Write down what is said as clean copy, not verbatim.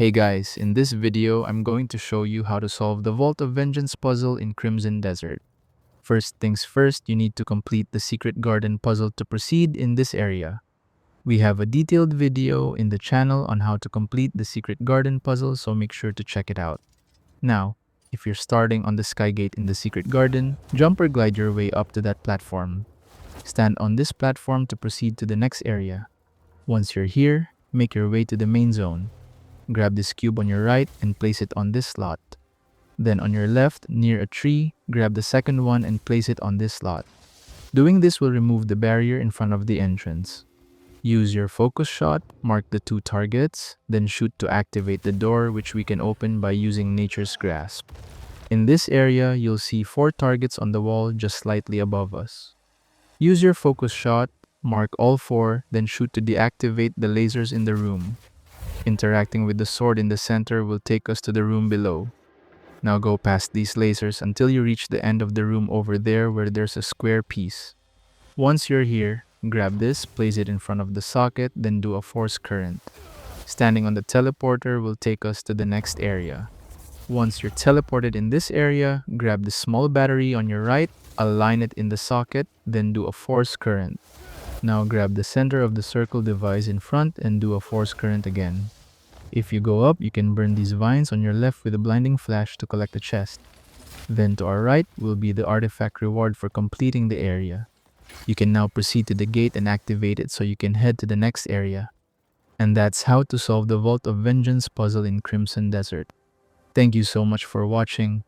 Hey guys, in this video, I'm going to show you how to solve the Vault of Vengeance puzzle in Crimson Desert. First things first, you need to complete the Secret Garden puzzle to proceed in this area. We have a detailed video in the channel on how to complete the Secret Garden puzzle, so make sure to check it out. Now, if you're starting on the Sky Gate in the Secret Garden, jump or glide your way up to that platform. Stand on this platform to proceed to the next area. Once you're here, make your way to the main zone. Grab this cube on your right and place it on this slot. Then on your left, near a tree, grab the second one and place it on this slot. Doing this will remove the barrier in front of the entrance. Use your focus shot, mark the two targets, then shoot to activate the door, which we can open by using Nature's Grasp. In this area, you'll see 4 targets on the wall just slightly above us. Use your focus shot, mark all 4, then shoot to deactivate the lasers in the room. Interacting with the sword in the center will take us to the room below. Now go past these lasers until you reach the end of the room over there where there's a square piece. Once you're here, grab this, place it in front of the socket, then do a force current. Standing on the teleporter will take us to the next area. Once you're teleported in this area, grab the small battery on your right, align it in the socket, then do a force current. Now grab the center of the circle device in front and do a force current again. If you go up, you can burn these vines on your left with a blinding flash to collect a chest. Then to our right will be the artifact reward for completing the area. You can now proceed to the gate and activate it so you can head to the next area. And that's how to solve the Vault of Vengeance puzzle in Crimson Desert. Thank you so much for watching.